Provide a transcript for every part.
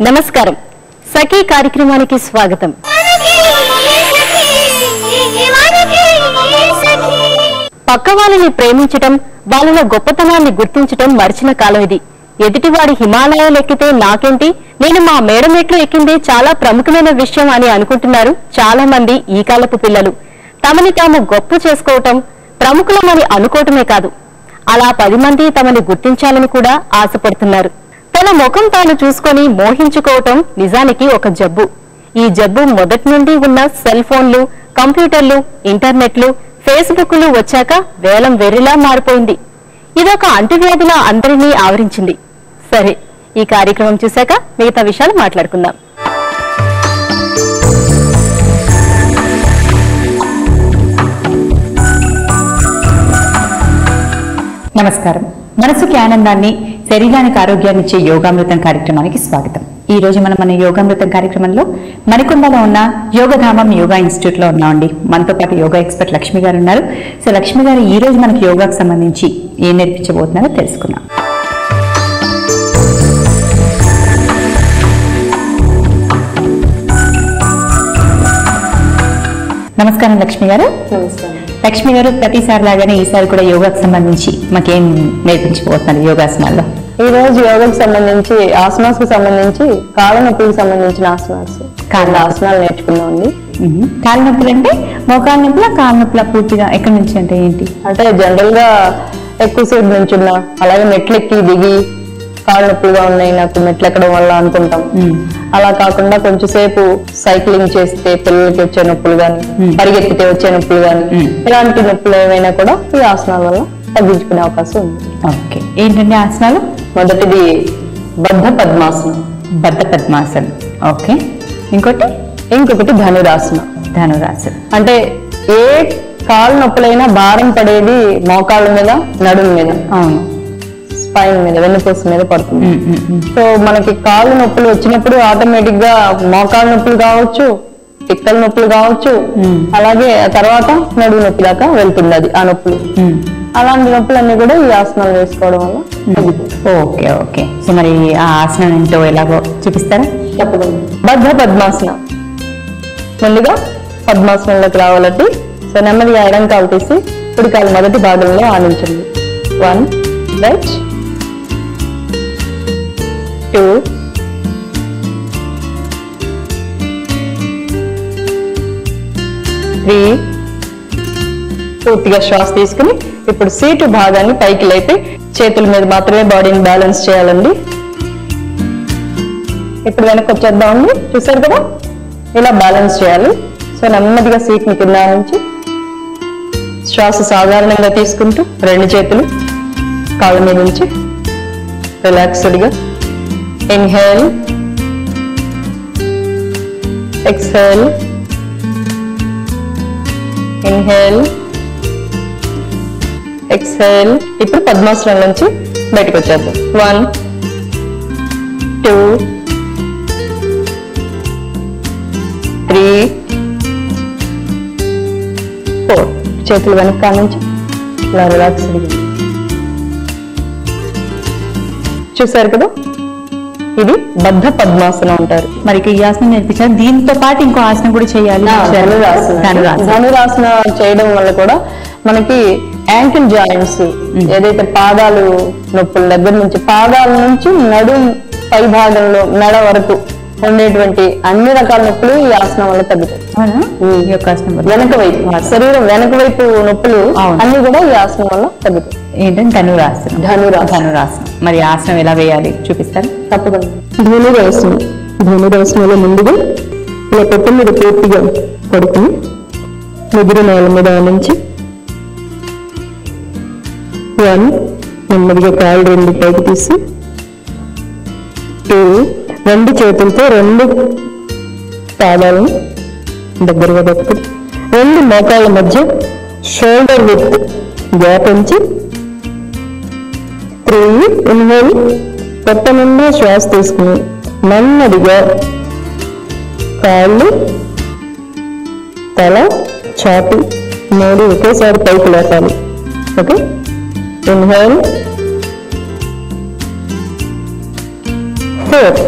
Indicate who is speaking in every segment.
Speaker 1: నమస్కారం. సఖీ కార్యక్రమానికి స్వాగతం. పక్క వాళ్ళని ప్రేమించటం, వాళ్ళ గొప్పతనాన్ని గుర్తించటం మర్చిన కాలం ఇది. ఎదుటివాడి హిమాలయాలు ఎక్కితే నాకేంటి, నేను మా మేడమెట్లు ఎక్కిందే చాలా ప్రముఖమైన విషయం అని అనుకుంటున్నారు చాలా మంది ఈ కాలపు పిల్లలు. తమని తాము గొప్ప చేసుకోవటం, ప్రముఖులమని అనుకోవటమే కాదు, అలా 10 మంది తమని గుర్తించాలని కూడా ఆశపడుతున్నారు. తన ముఖం తాను చూసుకొని మోహించుకోవటం నిజానికి ఒక జబ్బు. ఈ జబ్బు మొదటి నుండి ఉన్న సెల్ ఫోన్లు, కంప్యూటర్లు, ఇంటర్నెట్లు, ఫేస్బుక్లు వచ్చాక వేలం వెర్రిలా మారిపోయింది. ఇదొక అంటువ్యాధిలా అందరినీ ఆవరించింది. సరే, ఈ కార్యక్రమం చూశాక మిగతా విషయాలు మాట్లాడుకుందాం.
Speaker 2: నమస్కారం. మనసుకి ఆనందాన్ని, శరీరానికి ఆరోగ్యాన్ని ఇచ్చే యోగామృతం కార్యక్రమానికి స్వాగతం. ఈ రోజు మనం మన యోగామృతం కార్యక్రమంలో మణికొండలో ఉన్న యోగధామం యోగా ఇన్స్టిట్యూట్ లో ఉన్నామండి. మనతో పాటు యోగా ఎక్స్పర్ట్ లక్ష్మి గారు ఉన్నారు. సో లక్ష్మి గారు ఈ రోజు మనకి యోగాకు సంబంధించి ఏం నేర్పించబోతున్నారో తెలుసుకుందాం. నమస్కారం లక్ష్మి గారు.
Speaker 3: నమస్కారం.
Speaker 2: లక్ష్మి గారు, ప్రతిసారి లాగానే ఈసారి కూడా యోగాకు సంబంధించి మాకేం నేర్పించబోతున్నారు యోగాసనాల్లో?
Speaker 3: ఈ రోజు యోగాకు సంబంధించి, ఆసనాస్ కు సంబంధించి, కాళ్ళ నొప్పులకు సంబంధించిన ఆసనాలు నేర్చుకున్నామండి.
Speaker 2: కాళ్ళ నొప్పులు అంటే మోకాళ్ళ నొప్పుల, కాళ్ళ నొప్పుల పూర్తిగా ఎక్కడి నుంచి అంటే ఏంటి?
Speaker 3: అంటే జనరల్ గా ఎక్కువసేపు నుంచున్నా, అలాగే మెట్లెక్కి దిగి కాళ్ళ నొప్పులుగా ఉన్నాయి నాకు మెట్లు ఎక్కడం వల్ల అనుకుంటాం. అలా కాకుండా కొంచెం సేపు సైక్లింగ్ చేస్తే పిల్లలకి వచ్చే నొప్పులు గాని, పరిగెత్తితే వచ్చే నొప్పులు గాని, ఇలాంటి నొప్పులు ఏమైనా కూడా ఈ ఆసనాల వల్ల తగ్గించుకునే అవకాశం ఉంది.
Speaker 2: ఓకే, ఏంటండి ఆసనాలు?
Speaker 3: మొదటిది బద్ధ పద్మాసనం.
Speaker 2: బద్ధ పద్మాసనం. ఓకే, ఇంకొకటి
Speaker 3: ధనురాసనం.
Speaker 2: ధనురాసనం
Speaker 3: అంటే ఏ కాళ్ళ నొప్పులైనా భారం పడేది మోకాళ్ళ మీద, నడుము మీద,
Speaker 2: అవును,
Speaker 3: స్పైన్ మీద, వెన్నుపూస మీద పడుతుంది. సో మనకి కాళ్ళు నొప్పులు వచ్చినప్పుడు ఆటోమేటిక్ గా మోకాళ్ళ నొప్పులు కావచ్చు, పిక్కల నొప్పులు కావచ్చు, అలాగే తర్వాత నడుము నొప్పి దాకా వెళ్తుంది అది ఆ నొప్పులు. అలాంటి నొప్పులన్నీ కూడా ఈ ఆసనాలు వేసుకోవడం వల్ల తగ్గుతుంది.
Speaker 2: Okay okay. సో మరి ఆ ఆసనం ఏంటో ఎలాగో చూపిస్తారా?
Speaker 3: తప్పకుండా. బద్ధ పద్మాసనం. ముందుగా పద్మాసనంలోకి రావాలంటే సో నెమ్మదిగా ఎడం కాలు తీసి కుడి కాలు మొదటి భాగంలో ఆనించండి. 1 రైట్, 2 3. పూర్తిగా శ్వాస తీసుకుని ఇప్పుడు సీటు భాగాన్ని పైకి లేపి చేతుల మీద మాత్రమే బాడీని బ్యాలెన్స్ చేయాలండి. ఇప్పుడు వెనక్కి వచ్చేద్దామండి. చూసారు కదా, ఇలా బ్యాలెన్స్ చేయాలి. సో నెమ్మదిగా సీట్ ని కింద నుంచి శ్వాస సాధారణంగా తీసుకుంటూ 2 చేతులు కాళ్ళ మీద నుంచి రిలాక్స్డ్ గా ఇన్హేల్, ఎక్స్హేల్, ఇన్హేల్, ఎక్స్హేల్. ఇప్పుడు పద్మాసనం నుంచి బయటకు వచ్చేద్దాం. 1 2 3 4. చేతులు వెనక నుంచి ఇలా రిలాక్స్. చూసారు కదా, ఇది బద్ధ పద్మాసనం అంటారు.
Speaker 2: మరి ఈ ఆసనం నేర్పించారు, దీంతో పాటు ఇంకో ఆసనం కూడా చేయాలి.
Speaker 3: ధనురాసన చేయడం వల్ల కూడా మనకి యాంకిల్ జాయింట్స్, ఏదైతే పాదాలు నొప్పుల దగ్గర నుంచి, పాదాల నుంచి నడుం పై భాగంలో మెడ వరకు ఉండేటువంటి అన్ని రకాల నొప్పులు ఈ ఆసనం వల్ల తగ్గుతాయి. వెనక వైపు, శరీరం వెనక వైపు నొప్పులు అన్ని కూడా ఈ ఆసనం వల్ల తగ్గుతాయి.
Speaker 2: ఏంటంటే ధనురాసనం. ధనురాసనం. మరి ఆసనం ఎలా వేయాలి చూపిస్తారు?
Speaker 3: తప్పకుండా. ధనురాసనం. ధనురాసనంలో ముందుగా ఇలా పొట్టు మీద పూర్తిగా పడుకుని ముగ్గురు నేల మీద నుంచి 1 నెమ్మదిగా కాళ్ళు 2 పైకి తీసి 2 2 చేతులతో 2 పాదాలను దగ్గరగా పెట్టుకుని 2 మోకాళ్ళ మధ్య షోల్డర్ విత్ గ్యాప్ ఉంచి 3 ఇన్హేల్, పొట్ట నుండి శ్వాస తీసుకుని నెమ్మదిగా కాళ్ళు, తల, ఛాతి 3 ఒకేసారి పైకి లేపాలి. ఓకే, ఇన్హేల్, 4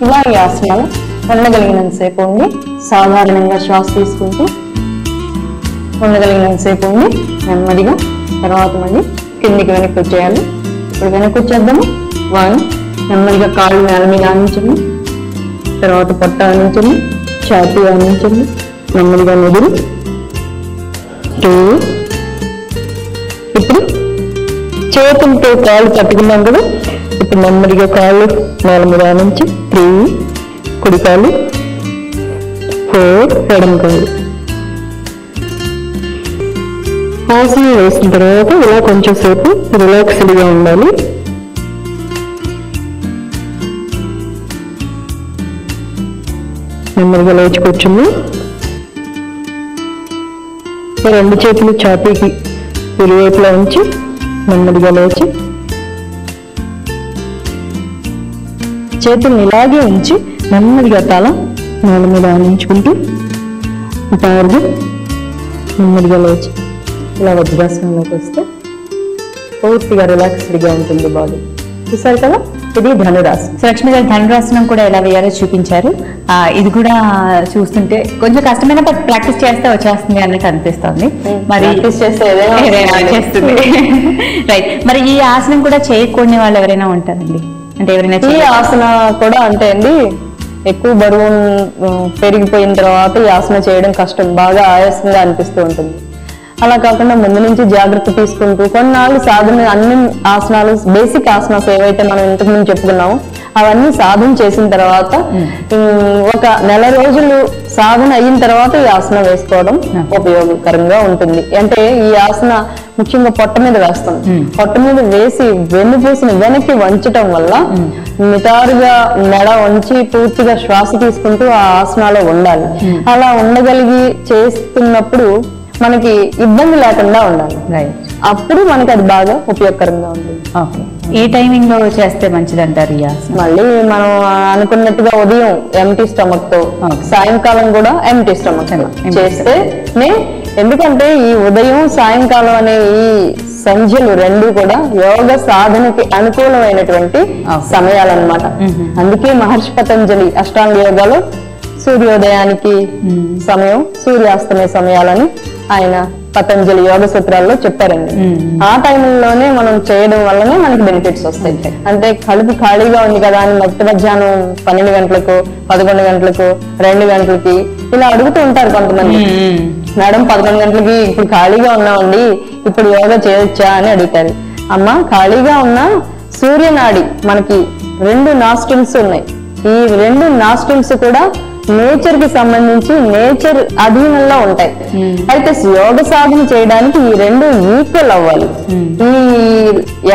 Speaker 3: ఇలా ఈ ఆసనాలు ఉండగలిగినంతసేపు ఉండి సాధారణంగా శ్వాస తీసుకుంటూ ఉండగలిగినంతసేపు ఉండి నెమ్మదిగా తర్వాత మళ్ళీ కిందికి వెనక్కి వచ్చేయాలి. ఇప్పుడు వెనక్కి వచ్చేద్దాము. 1 నెమ్మదిగా కాళ్ళు నేల మీద ఆనించండి, తర్వాత పొట్ట ఆనించండి, ఛాతీ ఆనించండి, నెమ్మదిగా మెదులు. 2 ఇప్పుడు చేతులతో కాళ్ళు పట్టుకున్నాం కదా, ఇప్పుడు నెమ్మదిగా కాళ్ళు నేల మీద ఆనించి 3 కుడి కాళ్ళు, 4 ఎడమ కాళ్ళు. ఆసనం వేసిన తర్వాత ఇలా కొంచెం సేపు రిలాక్స్డ్గా ఉండాలి. నెమ్మదిగా లేచి కూర్చుంది. 2 చేతులు ఛాతీకి ఇరువైపులా ఉంచి నెమ్మదిగా లేచి చేతుల్ని ఇలాగే ఉంచి నెమ్మదిగా తల నేల మీద ఆనించుకుంటూ నెమ్మదిగా లేచి ఇలా వజ్రాసనంలోకి వస్తే పూర్తిగా రిలాక్స్డ్గా ఉంటుంది బాడీ. చూసారు కదా, ఇది ధనురాసనం.
Speaker 2: లక్ష్మి గారు ధనురాసనం కూడా ఎలా వేయాలో చూపించారు. ఇది కూడా చూస్తుంటే కొంచెం కష్టమైన ప్రాక్టీస్ చేస్తే వచ్చేస్తుంది అన్నట్టు అనిపిస్తుంది. మరి
Speaker 3: ప్రాక్టీస్ చేస్తే ఏదైనా
Speaker 2: చేస్తుంది. రైట్. మరి ఈ ఆసనం కూడా చేయకూడని వాళ్ళు ఎవరైనా ఉంటారండి? అంటే ఎవరైనా
Speaker 3: ఈ ఆసన కూడా అంటే అండి, ఎక్కువ బరువు పెరిగిపోయిన తర్వాత ఈ ఆసన చేయడం కష్టం, బాగా ఆయాసంగా అనిపిస్తూ ఉంటుంది. అలా కాకుండా ముందు నుంచి జాగ్రత్త తీసుకుంటూ కొన్నాళ్ళు సాధన, అన్ని ఆసనాలు బేసిక్ ఆసనాలు ఏవైతే మనం ఇంతకు ముందు చెప్పుకున్నామో అవన్నీ సాధన చేసిన తర్వాత 1 నెల రోజులు సాధన అయిన తర్వాత ఈ ఆసన వేసుకోవడం ఉపయోగకరంగా ఉంటుంది. అంటే ఈ ఆసన ముఖ్యంగా పొట్ట మీద వేస్తాం. పొట్ట మీద వేసి వెన్నుపూసని వెనక్కి వంచటం వల్ల నిటారుగా మెడ వంచి పూర్తిగా శ్వాస తీసుకుంటూ ఆ ఆసనాలో ఉండాలి. అలా ఉండగలిగి చేస్తున్నప్పుడు మనకి ఇబ్బంది లేకుండా ఉండాలి. అప్పుడు మనకి అది బాగా ఉపయోగకరంగా ఉంటుంది.
Speaker 2: ఏ టైమింగ్ లో చేస్తే మంచిది అంటారు?
Speaker 3: మళ్ళీ మనం అనుకున్నట్టుగా ఉదయం ఎంటీ స్టమక్ తో, సాయంకాలం కూడా ఎంటీ స్టమక్ చేస్తే ఎందుకంటే ఈ ఉదయం సాయంకాలం అనే ఈ సంధ్యలు 2 కూడా యోగ సాధనకి అనుకూలమైనటువంటి సమయాలన్నమాట. అందుకే మహర్షి పతంజలి అష్టాంగ యోగాలో సూర్యోదయానికి సమయం, సూర్యాస్తమయ సమయాలని ఆయన పతంజలి యోగ సూత్రాల్లో చెప్పారండి. ఆ టైంలోనే మనం చేయడం వల్లనే మనకి బెనిఫిట్స్ వస్తాయి. అంటే కడుపు ఖాళీగా ఉంది కదా అని మధ్యాహ్నం 12 గంటలకు, 11 గంటలకు, 2 గంటలకి ఇలా అడుగుతూ ఉంటారు కొంతమంది. మేడం 11 గంటలకి ఇప్పుడు ఖాళీగా ఉన్నామండి, ఇప్పుడు యోగా చేయొచ్చా అని అడుగుతారు. అమ్మ, ఖాళీగా ఉన్న సూర్యనాడి మనకి 2 నాస్ట్రిల్స్ ఉన్నాయి. ఈ 2 నాస్ట్రిల్స్ కూడా నేచర్ కి సంబంధించి నేచర్ అధీనంలో ఉంటాయి. అయితే యోగ సాధన చేయడానికి ఈ 2 ఈక్వల్ అవ్వాలి. ఈ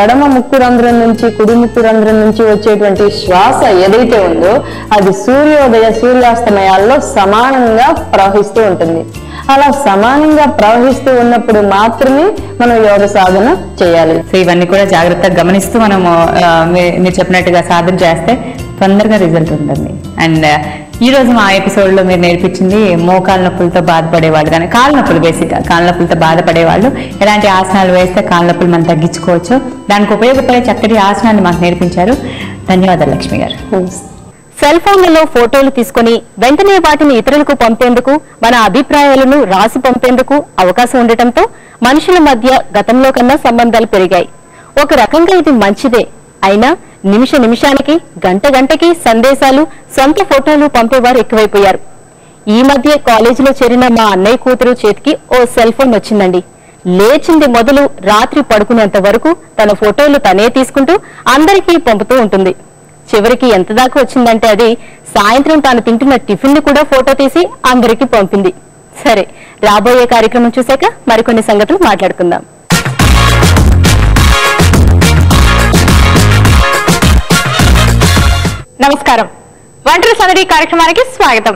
Speaker 3: ఎడమ ముక్కు రంధ్రం నుంచి కుడి ముక్కు రంధ్రం నుంచి వచ్చేటువంటి శ్వాస ఏదైతే ఉందో అది సూర్యాస్తమయాల్లో సమానంగా ప్రవహిస్తూ ఉంటుంది. అలా సమానంగా ప్రవహిస్తూ ఉన్నప్పుడు మాత్రమే మనం యోగ సాధన చేయాలి.
Speaker 2: సో ఇవన్నీ కూడా జాగ్రత్తగా గమనిస్తూ మనము మీరు చెప్పినట్టుగా సాధన చేస్తే తొందరగా రిజల్ట్ ఉంటుంది. అండ్ ఈ రోజు మా ఎపిసోడ్ లో మీరు నేర్పించింది మోకాళ్ళ నొప్పులతో బాధపడే వాళ్ళు, కానీ కాళ్ళ నొప్పులు, బేసిక్ గా కాళ్ళ నొప్పులతో బాధపడే వాళ్ళు ఎలాంటి ఆసనాలు వేస్తే కాళ్ళ నొప్పులు మనం తగ్గించుకోవచ్చు, దానికి ఉపయోగపడే చక్కటి ఆసనాన్ని మాకు నేర్పించారు. ధన్యవాదాలు లక్ష్మి గారు.
Speaker 1: సెల్ ఫోన్లలో ఫోటోలు తీసుకుని వెంటనే వాటిని ఇతరులకు పంపేందుకు, మన అభిప్రాయాలను రాసి పంపేందుకు అవకాశం ఉండటంతో మనుషుల మధ్య గతంలో కన్నా సంబంధాలు పెరిగాయి. ఒక రకంగా ఇది మంచిదే. అయినా నిమిషానికి, గంటకి సందేశాలు, సొంత ఫోటోలు పంపేవారు ఎక్కువైపోయారు. ఈ మధ్య కాలేజీలో చేరిన మా అన్నయ్య కూతురు చేతికి ఓ సెల్ ఫోన్ వచ్చిందండి. లేచింది మొదలు రాత్రి పడుకునేంత వరకు తన ఫోటోలు తనే తీసుకుంటూ అందరికీ పంపుతూ ఉంటుంది. చివరికి ఎంత దాకా వచ్చిందంటే అది సాయంత్రం తాను తింటున్న టిఫిన్ ని కూడా ఫోటో తీసి అందరికీ పంపింది. సరే, రాబోయే కార్యక్రమం చూశాక మరికొన్ని సంగతులు మాట్లాడుకుందాం.
Speaker 4: నమస్కారం. వంటల సందడి కార్యక్రమానికి స్వాగతం.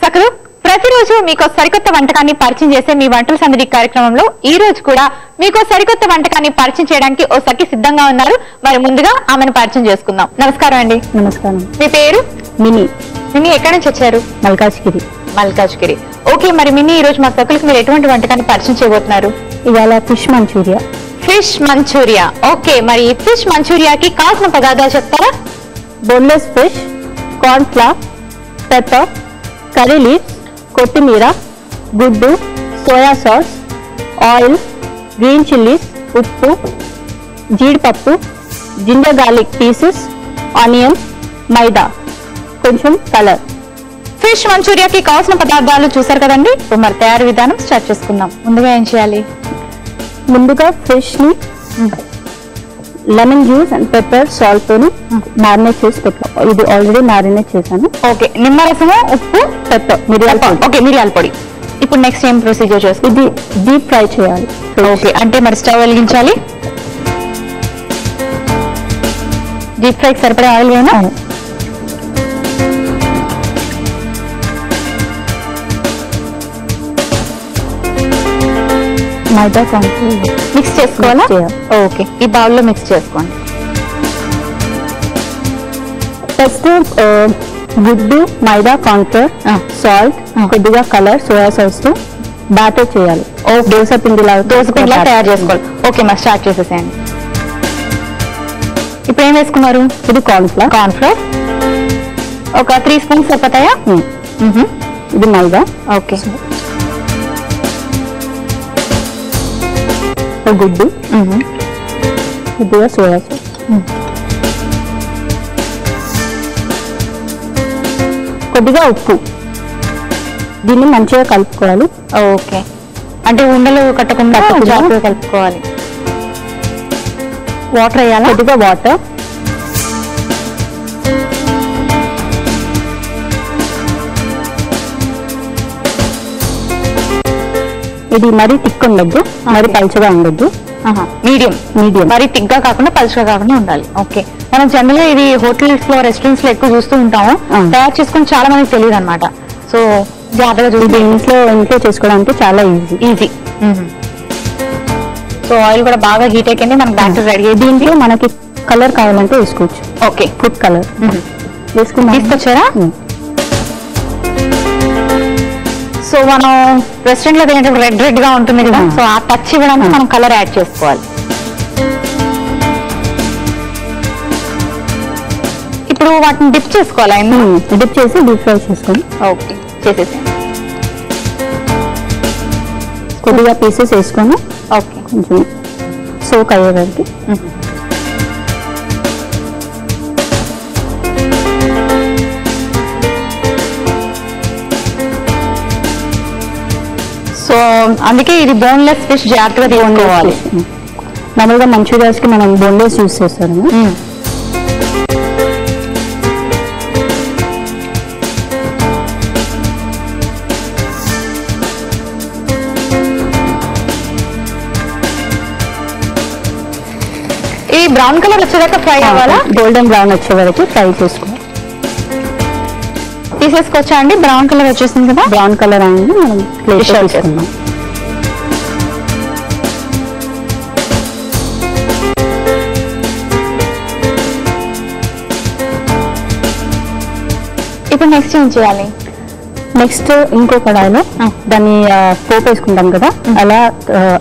Speaker 4: సకలు ప్రతిరోజు మీకో సరికొత్త వంటకాన్ని పరిచయం చేసే మీ వంటల సందడి కార్యక్రమంలో ఈ రోజు కూడా మీకో సరికొత్త వంటకాన్ని పరిచయం చేయడానికి ఓ సఖి సిద్ధంగా ఉన్నారు. మరి ముందుగా ఆమెను పరిచయం చేసుకుందాం. నమస్కారం అండి.
Speaker 1: నమస్కారం.
Speaker 4: మీ పేరు?
Speaker 1: మినీ.
Speaker 4: మినీ ఎక్కడి నుంచి వచ్చారు? మల్కాజ్గిరి. ఓకే, మరి మినీ ఈ రోజు మా సఖులకు మీరు ఎటువంటి వంటకాన్ని పరిచయం చేయబోతున్నారు?
Speaker 1: ఇవాళ fish Manchurian.
Speaker 4: Fish Manchurian. Okay, మరి ఫిష్ మంచూరియాకి కావాల్సిన పదార్థాలు చెప్తారా?
Speaker 1: Boneless fish, corn flour, pepper, curry leaves, కొత్తిమీర, గుడ్డు, soya sauce, oil, green chillies, ఉప్పు, జీడిపప్పు, ginger garlic pieces, onion, maida, కొంచెం కలర్.
Speaker 4: ఫిష్ మంచూరియాకి కావాల్సిన పదార్థాలు చూసారు కదండి. ఇప్పుడు మరి తయారీ విధానం స్టార్ట్ చేసుకుందాం. ముందుగా ఏం చేయాలి?
Speaker 1: ముందుగా ఫిష్ ని lemon juice and pepper salt తోని మ్యారినేట్ చేసి పెట్టుకో. ఇది ఆల్రెడీ మ్యారినేట్ చేశాను.
Speaker 4: ఓకే, నిమ్మరసము, ఉప్పు,
Speaker 1: పెప్పర్, మిరియాల పొడి.
Speaker 4: ఓకే, మిరియాల పొడి. ఇప్పుడు నెక్స్ట్ ఏం ప్రొసీజర్ చేసుకో?
Speaker 1: ఇది డీప్ ఫ్రై చేయాలి.
Speaker 4: ఓకే, అంటే మరి స్టవ్ వెలిగించాలి. డీప్ ఫ్రైకి సరిపడే ఆయిల్ వేనా?
Speaker 1: మైదా కార్న్
Speaker 4: మిక్స్ చేసుకోవాలా? ఓకే, ఈ బౌల్ లో మిక్స్ చేసుకోండి.
Speaker 1: ఫస్ట్ గుడ్డు, మైదా, కార్న్ ఫ్లోర్, సాల్ట్, కొద్దిగా కలర్, సోయా సాస్ తో బ్యాటర్ చేయాలి. దోశ పిండిలా
Speaker 4: తయారు చేసుకోవాలి. ఓకే, మరి స్టార్ట్ చేసేసేయండి. ఇప్పుడు ఏం వేసుకున్నారు?
Speaker 1: ఇది కార్న్ ఫ్లోర్
Speaker 4: ఒక 3 స్పూన్స్ సరిపోతాయా?
Speaker 1: ఇది మైదా.
Speaker 4: ఓకే,
Speaker 1: గుడ్డు, కొద్దిగా సోయా సాస్, కొద్దిగా ఉప్పు. దీన్ని మంచిగా కలుపుకోవాలి.
Speaker 4: ఓకే, అంటే ఉండలు కట్టకుండా జాగ్రత్తగా కలుపుకోవాలి. వాటర్ వేయాలా?
Speaker 1: కొద్దిగా వాటర్. ఇది మరీ థిక్ ఉండద్దు, మరి పలుచగా ఉండద్దు.
Speaker 4: Medium
Speaker 1: medium.
Speaker 4: మరి థిక్గా కాకుండా పలుచగా కాకుండా ఉండాలి. ఓకే, మనం జనరల్ గా ఇది హోటల్స్ లో, రెస్టారెంట్స్ లో ఎక్కువ చూస్తూ ఉంటాము. తయారు చేసుకుని చాలా మందికి తెలియదు అనమాట. సో జాగ్రత్తగా చూసి
Speaker 1: ఇంట్లో చేసుకోవడానికి చాలా ఈజీ.
Speaker 4: సో ఆయిల్ కూడా బాగా హీట్ అయిపోయింది, మనకి బ్యాటర్ రెడీ అయ్యి.
Speaker 1: దీంట్లో మనకి కలర్ కావాలంటే వేసుకోవచ్చు.
Speaker 4: ఓకే,
Speaker 1: ఫుడ్ కలర్ వేసుకుని
Speaker 4: తీసుకొచ్చారా? సో మనం రెస్టారెంట్ లో తినేటప్పుడు రెడ్ గా ఉంటుంది కదా, సో ఆ టచ్ ఇవ్వడానికి మనం కలర్ యాడ్ చేసుకోవాలి. ఇప్పుడు వాటిని డిప్ చేసుకోవాలి.
Speaker 1: డిప్ చేసి డీప్ ఫ్రై చేసుకొని.
Speaker 4: ఓకే, చేసేసి
Speaker 1: కొద్దిగా పీసెస్ వేసుకొని
Speaker 4: ఓకే
Speaker 1: కొంచెం సోక్ అయ్యే వరకు.
Speaker 4: సో అందుకే ఇది బోన్లెస్ ఫిష్ జాగ్రత్తగా తీసుకోవాలి.
Speaker 1: మామూలుగా మంచూరియాస్ కి మనం బోన్లెస్ యూస్ చేస్తాము.
Speaker 4: ఇది బ్రౌన్ కలర్ వచ్చేదాకా ఫ్రై అవ్వాలా?
Speaker 1: గోల్డెన్ బ్రౌన్ వచ్చే వరకు ఫ్రై చేసుకోవాలి.
Speaker 4: తీసేసుకోవచ్చా అండి? బ్రౌన్ కలర్ వచ్చేసింది కదా.
Speaker 1: బ్రౌన్ కలర్ అనేది మనం ప్లేట్ లో తీసుకుందాం.
Speaker 4: ఇప్పుడు నెక్స్ట్ ఏం చేయాలి?
Speaker 1: నెక్స్ట్ ఇంకో కడాయిలో దాన్ని పోపు వేసుకుంటాం కదా, అలా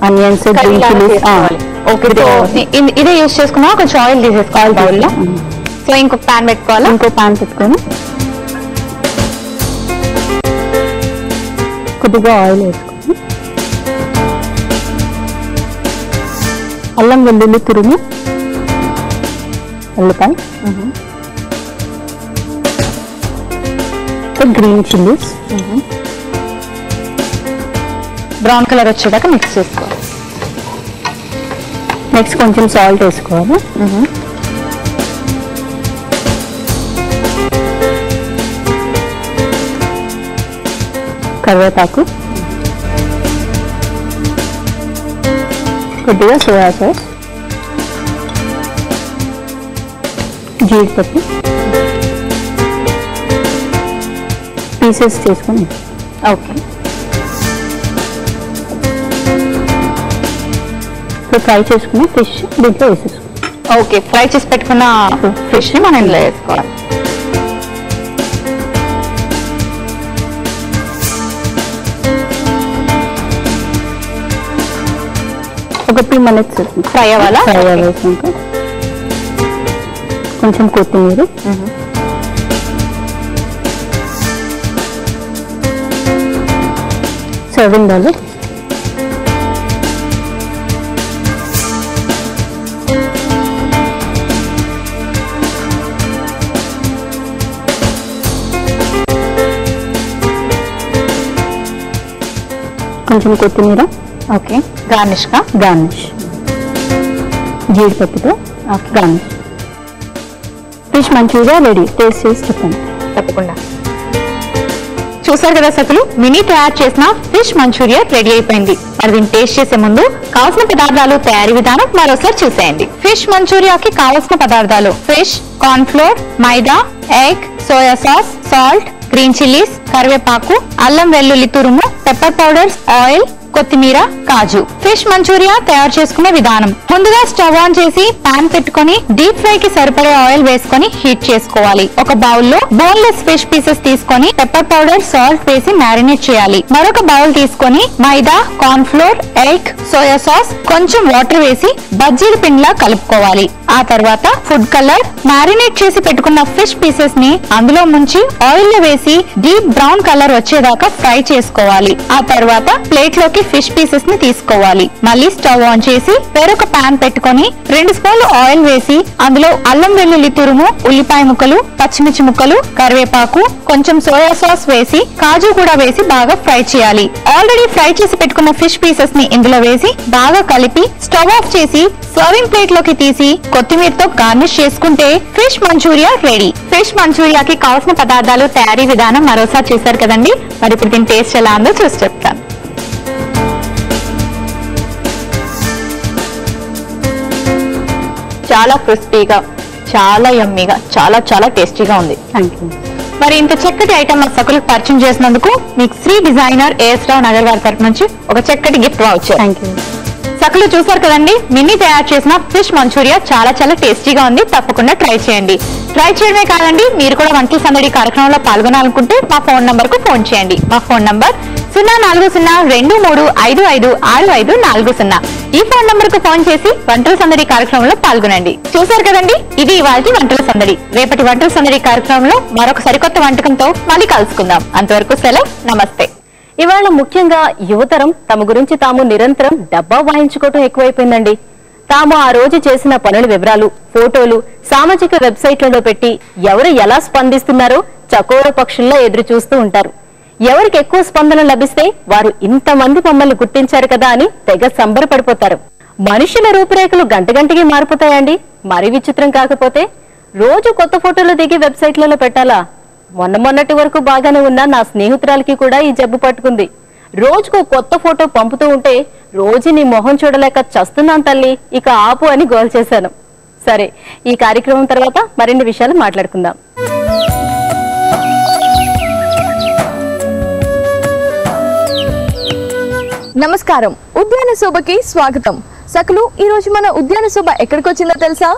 Speaker 1: ఆనియన్స్, గ్రీన్ చిల్లీస్.
Speaker 4: ఓకే, ఇదే యూజ్ చేసుకున్నా కొంచెం ఆయిల్ తీసేసుకోవాలి బౌల్లో. సో ఇంకొక ప్యాన్ పెట్టుకోవాలి.
Speaker 1: ఇంకో ప్యాన్ పెట్టుకొని కొద్దిగా ఆయిల్ వేసుకొని అల్లం వెల్లుల్లి తురుము, ఉల్లిపాయ, గ్రీన్ చిల్లీస్
Speaker 4: బ్రౌన్ కలర్ వచ్చేదాకా మిక్స్ చేసుకోవాలి.
Speaker 1: నెక్స్ట్ కొంచెం సాల్ట్ వేసుకోవాలి. కరివేపాకు, కొద్దిగా సోయా సాస్, జీడిపప్పు పీసెస్ చేసుకొని.
Speaker 4: ఓకే,
Speaker 1: ఫ్రై చేసుకుని ఫిష్ దీంట్లో వేసేసుకో.
Speaker 4: ఓకే, ఫ్రై చేసి పెట్టుకున్న ఫిష్ ని మనం ఇందులో వేసుకోవాలి.
Speaker 1: ఒక 2 minutes
Speaker 4: ఫ్రై అవ్వాలా?
Speaker 1: ఫ్రై అవ్వాల్సినాక కొంచెం కొత్తిమీర, సర్వింగ్ బౌల్. కొంచెం కొత్తిమీర.
Speaker 4: ఓకే, గార్నిష్
Speaker 1: జీడిపప్పుతో garnish. Fish manchurian ready. Taste చేసి చెప్పండి.
Speaker 4: తప్పకుండా. చూసారు కదా సకులు, మినీ తయారు చేసిన ఫిష్ మంచూరియా రెడీ అయిపోయింది. మరి దీన్ని టేస్ట్ చేసే ముందు కావాల్సిన పదార్థాలు, తయారీ విధానం మరోసారి చూసేయండి. ఫిష్ మంచూరియాకి కావాల్సిన పదార్థాలు: fish, corn flour, maida, egg, soya sauce, salt, green chillies, కరివేపాకు, అల్లం వెల్లుల్లి తురుము, పెప్పర్ పౌడర్స్, ఆయిల్, కొత్తిమీర, కాజు. ఫిష్ మంచూరియా తయారు చేసుకునే విధానం: ముందుగా స్టవ్ ఆన్ చేసి పాన్ పెట్టుకొని డీప్ ఫ్రై కి సరిపడే ఆయిల్ వేసుకొని హీట్ చేసుకోవాలి. ఒక బౌల్ లో బోన్లెస్ ఫిష్ పీసెస్ తీసుకొని పెప్పర్ పౌడర్, సాల్ట్ వేసి మ్యారినేట్ చేయాలి. మరొక బౌల్ తీసుకొని maida, corn flour, egg, soya sauce, కొంచెం వాటర్ వేసి బజ్జీల పిండిలా కలుపుకోవాలి. ఆ తర్వాత ఫుడ్ కలర్, మ్యారినేట్ చేసి పెట్టుకున్న ఫిష్ పీసెస్ ని అందులో ముంచి ఆయిల్ లో వేసి డీప్ బ్రౌన్ కలర్ వచ్చేదాకా ఫ్రై చేసుకోవాలి. ఆ తర్వాత ప్లేట్ లోకి ఫిష్ పీసెస్ ని తీసుకోవాలి. మళ్ళీ స్టవ్ ఆన్ చేసి వేరొక పాన్ పెట్టుకొని 2 స్పూన్లు ఆయిల్ వేసి అందులో అల్లం వెల్లుల్లి తురుము, ఉల్లిపాయ ముక్కలు, పచ్చిమిర్చి ముక్కలు, కరివేపాకు, కొంచెం సోయా సాస్ వేసి కాజు కూడా వేసి బాగా ఫ్రై చేయాలి. ఆల్రెడీ ఫ్రై చేసి పెట్టుకున్న ఫిష్ పీసెస్ ని ఇందులో వేసి బాగా కలిపి స్టవ్ ఆఫ్ చేసి సర్వింగ్ ప్లేట్ లోకి తీసి కొత్తిమీరతో గార్నిష్ చేసుకుంటే ఫిష్ మంచూరియా రెడీ. ఫిష్ మంచూరియాకి కావాల్సిన పదార్థాలు, తయారీ విధానం మరోసారి చూసారు కదండి. మరి ఇప్పుడు దీని టేస్ట్ ఎలా ఉందో చూసి చెప్తాను. చాలా క్రిస్పీగా, చాలా యమ్మీగా, చాలా చాలా టేస్టీగా ఉంది.
Speaker 1: Thank you.
Speaker 4: మరి ఇంత చక్కటి ఐటమ్ సకులకు పరిచయం చేసినందుకు మీకు శ్రీ డిజైనర్ ఏఎస్ రావు నగర్ వారి తరఫు నుంచి ఒక చక్కటి గిఫ్ట్ వాచర్.
Speaker 1: Thank you.
Speaker 4: సకులు చూసారు కదండి, మినీ తయారు చేసిన ఫిష్ మంచూరియా చాలా చాలా టేస్టీగా ఉంది. తప్పకుండా ట్రై చేయండి. ట్రై చేయడమే కాదండి, మీరు కూడా వంటల సందడి కార్యక్రమంలో పాల్గొనాలనుకుంటే మా ఫోన్ నంబర్ కు ఫోన్ చేయండి. మా ఫోన్ నంబర్ 0402356540. ఈ ఫోన్ నంబర్ కు ఫోన్ చేసి వంటల సందడి కార్యక్రమంలో పాల్గొనండి. చూసారు కదండి, ఇది ఇవాల్టి వంటల సందడి. రేపటి వంటల సందడి కార్యక్రమంలో మరొక సరికొత్త వంటకంతో మళ్ళీ కలుసుకుందాం. అంతవరకు సెలవు, నమస్తే.
Speaker 1: ఇవాళ ముఖ్యంగా యువతరం తమ గురించి తాము నిరంతరం డబ్బా వాయించుకోవటం ఎక్కువైపోయిందండి. తాము ఆ రోజు చేసిన పనుల వివరాలు, ఫోటోలు సామాజిక వెబ్సైట్లలో పెట్టి ఎవరు ఎలా స్పందిస్తున్నారో చకోర పక్షుల్లో ఎదురు చూస్తూ ఉంటారు. ఎవరికి ఎక్కువ స్పందన లభిస్తే వారు ఇంతమంది మమ్మల్ని గుర్తించారు కదా అని తెగ సంబరపడిపోతారు. మనుషుల రూపురేఖలు గంటగంటకి మారిపోతాయండి. మరి విచిత్రం కాకపోతే రోజు కొత్త ఫోటోలు దిగి వెబ్సైట్లలో పెట్టాలా? మొన్నటి వరకు బాగానే ఉన్న నా స్నేహితురాలకి కూడా ఈ జబ్బు పట్టుకుంది. రోజుకు కొత్త ఫోటో పంపుతూ ఉంటే రోజు నీ మొహం చూడలేక చస్తున్నాను తల్లి, ఇక ఆపు అని గోల్ చేశాను. సరే, ఈ కార్యక్రమం తర్వాత మరిన్ని విషయాలు మాట్లాడుకుందాం.
Speaker 5: నమస్కారం, ఉద్యాన శోభకి స్వాగతం. సకులు, ఈ రోజు మన ఉద్యాన శోభ ఎక్కడికి వచ్చిందో తెలుసా?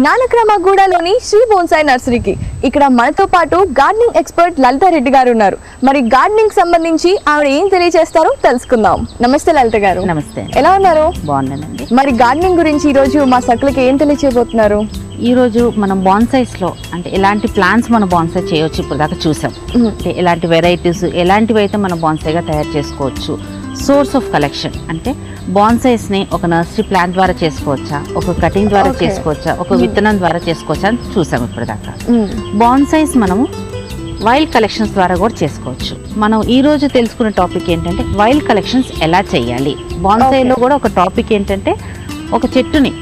Speaker 5: నానక్రమగూడలోని శ్రీ బోన్సాయి నర్సరీకి. ఇక్కడ మనతో పాటు గార్డెనింగ్ ఎక్స్పర్ట్ లలిత రెడ్డి గారు ఉన్నారు. మరి గార్డెనింగ్ సంబంధించి ఆవిడ ఏం తెలియజేస్తారో తెలుసుకుందాం. నమస్తే లలిత గారు.
Speaker 6: నమస్తే.
Speaker 5: ఎలా ఉన్నారు?
Speaker 6: బాగున్నానండి.
Speaker 5: మరి గార్డెనింగ్ గురించి ఈ రోజు మా సకులకి ఏం తెలియచేయబోతున్నారు?
Speaker 6: ఈ రోజు మనం బాన్సైస్ లో అంటే ఎలాంటి ప్లాంట్స్ మనం బాన్సై చేయొచ్చు ఇప్పుడు దాకా చూసాం. అంటే ఎలాంటి వెరైటీస్, ఎలాంటివి అయితే మనం బాన్సైగా తయారు చేసుకోవచ్చు. సోర్స్ ఆఫ్ కలెక్షన్ అంటే బాన్సైస్ ని ఒక నర్సరీ ప్లాంట్ ద్వారా చేసుకోవచ్చా, ఒక కటింగ్ ద్వారా చేసుకోవచ్చా, ఒక విత్తనం ద్వారా చేసుకోవచ్చా అని చూసాం ఇప్పుడు దాకా. బాన్సైస్ మనము వైల్డ్ కలెక్షన్స్ ద్వారా కూడా చేసుకోవచ్చు. మనం ఈ రోజు తెలుసుకున్న టాపిక్ ఏంటంటే వైల్డ్ కలెక్షన్స్ ఎలా చేయాలి. బాన్సైలో కూడా ఒక టాపిక్ ఏంటంటే ఒక చెట్టుని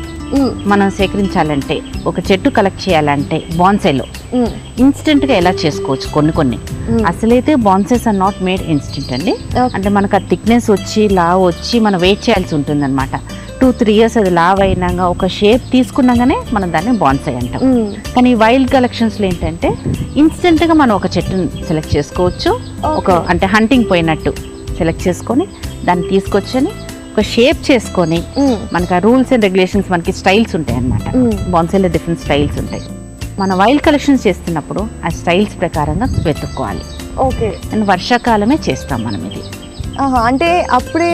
Speaker 6: మనం సేకరించాలంటే, ఒక చెట్టు కలెక్ట్ చేయాలంటే బాన్సైలో ఇన్స్టెంట్ గా ఎలా చేసుకోవచ్చు. కొన్ని అసలైతే bonsais are not made instant అండి. అంటే మనకు ఆ థిక్నెస్ వచ్చి లావ్ వచ్చి మనం వెయిట్ చేయాల్సి ఉంటుంది అనమాట. 2-3 years అది లావ్ అయినాక ఒక షేప్ తీసుకున్నాగానే మనం దాన్ని బాన్సై అంటాం. కానీ వైల్డ్ కలెక్షన్స్ లో ఏంటంటే ఇన్స్టెంట్ గా మనం ఒక చెట్టుని సెలెక్ట్ చేసుకోవచ్చు. ఒక అంటే హంటింగ్ పోయినట్టు సెలెక్ట్ చేసుకొని దాన్ని తీసుకొచ్చని ఒక షేప్ చేసుకొని మనకి ఆ రూల్స్ అండ్ రెగ్యులేషన్స్, మనకి స్టైల్స్ ఉంటాయి అన్నమాట. బాన్సైలో డిఫరెంట్ స్టైల్స్ ఉంటాయి. మన వైల్డ్ కలెక్షన్స్ చేస్తున్నప్పుడు ఆ స్టైల్స్ ప్రకారంగా వెతుక్కోవాలి.
Speaker 5: ఓకే.
Speaker 6: అండ్ వర్షాకాలమే చేస్తాం మనం ఇది.
Speaker 5: అంటే అప్పుడే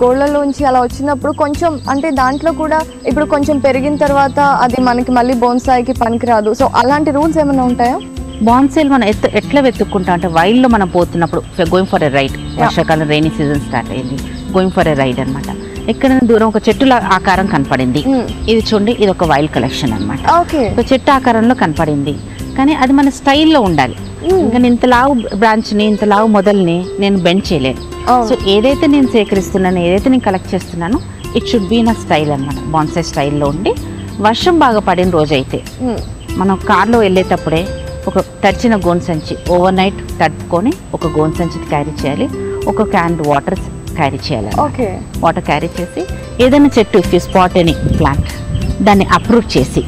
Speaker 5: గోళ్ళలోంచి అలా వచ్చినప్పుడు కొంచెం అంటే దాంట్లో కూడా ఇప్పుడు కొంచెం పెరిగిన తర్వాత అది మనకి మళ్ళీ బోన్సాయికి పనికిరాదు. సో అలాంటి రూల్స్ ఏమైనా ఉంటాయా?
Speaker 6: బాన్సైలు మనం ఎట్లా వెతుక్కుంటాం అంటే వైల్డ్లో మనం పోతున్నప్పుడు గోయింగ్ ఫర్ ఎ రైడ్, వర్షాకాలం రైనీ సీజన్ స్టార్ట్ అయింది, గోయింగ్ ఫర్ ఎ రైడ్ అనమాట. ఎక్కడైనా దూరం ఒక చెట్టుల ఆకారం కనపడింది, ఇది చూడండి ఇది ఒక వైల్డ్ కలెక్షన్ అనమాట. చెట్టు ఆకారంలో కనపడింది కానీ అది మన స్టైల్లో ఉండాలి. ఇంకా ఇంత లావు బ్రాంచ్ని ఇంత లావు మొదల్ని నేను బెండ్ చేయలేను. సో ఏదైతే నేను సేకరిస్తున్నానో ఏదైతే నేను కలెక్ట్ చేస్తున్నానో ఇట్ షుడ్ బీ నా స్టైల్ అనమాట. బాన్సై స్టైల్లో ఉండి వర్షం బాగా పడిన రోజైతే మనం కార్లో వెళ్ళేటప్పుడే ఒక తడిచిన గోన్ సంచి ఓవర్ నైట్ తడుపుకొని ఒక గోన్ సంచి క్యారీ చేయాలి, ఒక క్యాన్ వాటర్ క్యారీ చేయాలి. వాటర్ క్యారీ చేసి ఏదైనా చెట్టు if you spot any plant దాన్ని అప్రూవ్ చేసి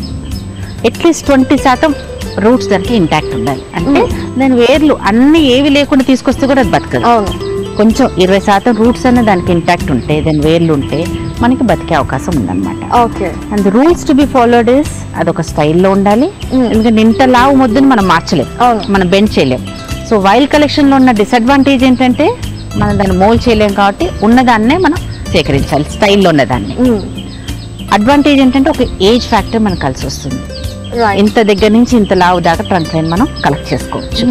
Speaker 6: అట్లీస్ట్ 20% రూట్స్ దానికి ఇంటాక్ట్ ఉండాలి. అంటే దాని వేర్లు అన్ని ఏవి లేకుండా తీసుకొస్తే కూడా అది బతకదు. కొంచెం 20% రూట్స్ అన్న దానికి ఇంటాక్ట్ ఉంటే దాని వేర్లు ఉంటే మనకి బతికే అవకాశం ఉందన్నమాట. And rules to be followed is అదొక స్టైల్లో ఉండాలి. ఎందుకంటే ఇంత లావు ముద్దని మనం మార్చలేం, మనం బెండ్ చేయలేం. సో వైల్డ్ కలెక్షన్లో ఉన్న డిసడ్వాంటేజ్ ఏంటంటే మనం దాన్ని మోల్డ్ చేయలేం కాబట్టి ఉన్నదాన్నే మనం సేకరించాలి, స్టైల్లో ఉన్నదాన్ని. అడ్వాంటేజ్ ఏంటంటే ఒక ఏజ్ ఫ్యాక్టర్ మనకు కలిసి వస్తుంది. ఇంత దగ్గర నుంచి ఇంత లావు దాకా ట్రంక్ లైన్ మనం కలెక్ట్ చేసుకోవచ్చు.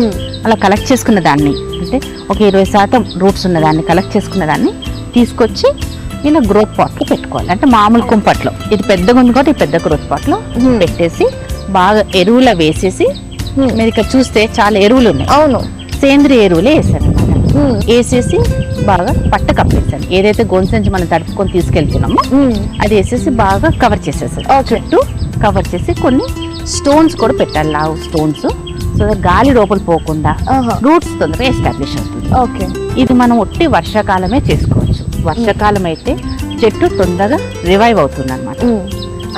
Speaker 6: అలా కలెక్ట్ చేసుకున్న దాన్ని అంటే ఒక 20% రూట్స్ ఉన్న దాన్ని కలెక్ట్ చేసుకున్న దాన్ని తీసుకొచ్చి ఇలా గ్రోత్ పాట్లో పెట్టుకోవాలి. అంటే మామూలు కుంపట్లో ఇది పెద్దగా ఉంది కాబట్టి పెద్ద గ్రోత్ పాట్లో పెట్టేసి బాగా ఎరువుల వేసేసి, మీరు ఇక్కడ చూస్తే చాలా ఎరువులు ఉన్నాయి, సేంద్రియ ఎరువులే వేసాను అనమాట. వేసేసి బాగా పట్ట కప్పేసాను. ఏదైతే గోన్సంచి మనం తడుపుకొని తీసుకెళ్తున్నామో అది వేసేసి బాగా కవర్ చేసేసాను. చుట్టూ కవర్ చేసి కొన్ని స్టోన్స్ కూడా పెట్టాలి, లావు స్టోన్స్, సో గాలి లోపల పోకుండా రూట్స్ తొందరగా ఎస్టాబ్లిష్ అవుతుంది. ఇది మనం ఒట్టి వర్షాకాలమే చేసుకోవచ్చు. వర్షాకాలం అయితే చెట్టు తొందరగా రివైవ్ అవుతుంది అనమాట.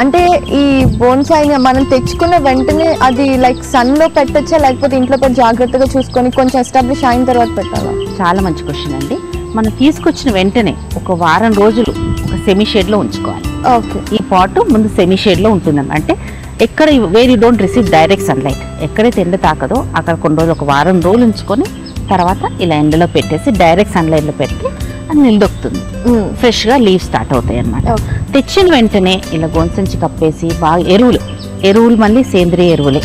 Speaker 5: అంటే ఈ బోన్సాయిని మనం తెచ్చుకున్న వెంటనే అది లైక్ సన్ లో పెట్టచ్చా, లేకపోతే ఇంట్లో పెట్టి జాగ్రత్తగా చూసుకొని కొంచెం ఎస్టాబ్లిష్ అయిన తర్వాత పెట్టాలా?
Speaker 6: చాలా మంచి క్వశ్చన్ అండి. మనం తీసుకొచ్చిన వెంటనే ఒక వారం రోజులు ఒక సెమీ షేడ్ లో ఉంచుకోవాలి. ఈ పాట్ ముందు సెమీ షేడ్ లో ఉంటుందన్నమాట. అంటే ఎక్కడ where you don't receive direct sunlight, ఎక్కడైతే ఎండ తాకదో అక్కడ కొన్ని రోజులు ఒక వారం రోజులు ఉంచుకొని తర్వాత ఇలా ఎండలో పెట్టేసి డైరెక్ట్ సన్లైట్ లో పెడితే అది నిలదొక్కుతుంది, ఫ్రెష్ గా లీవ్ స్టార్ట్ అవుతాయి అన్నమాట. తెచ్చిన వెంటనే ఇలా గోన్సంచి కప్పేసి బాగా ఎరువులు మళ్ళీ సేంద్రియ ఎరువులే,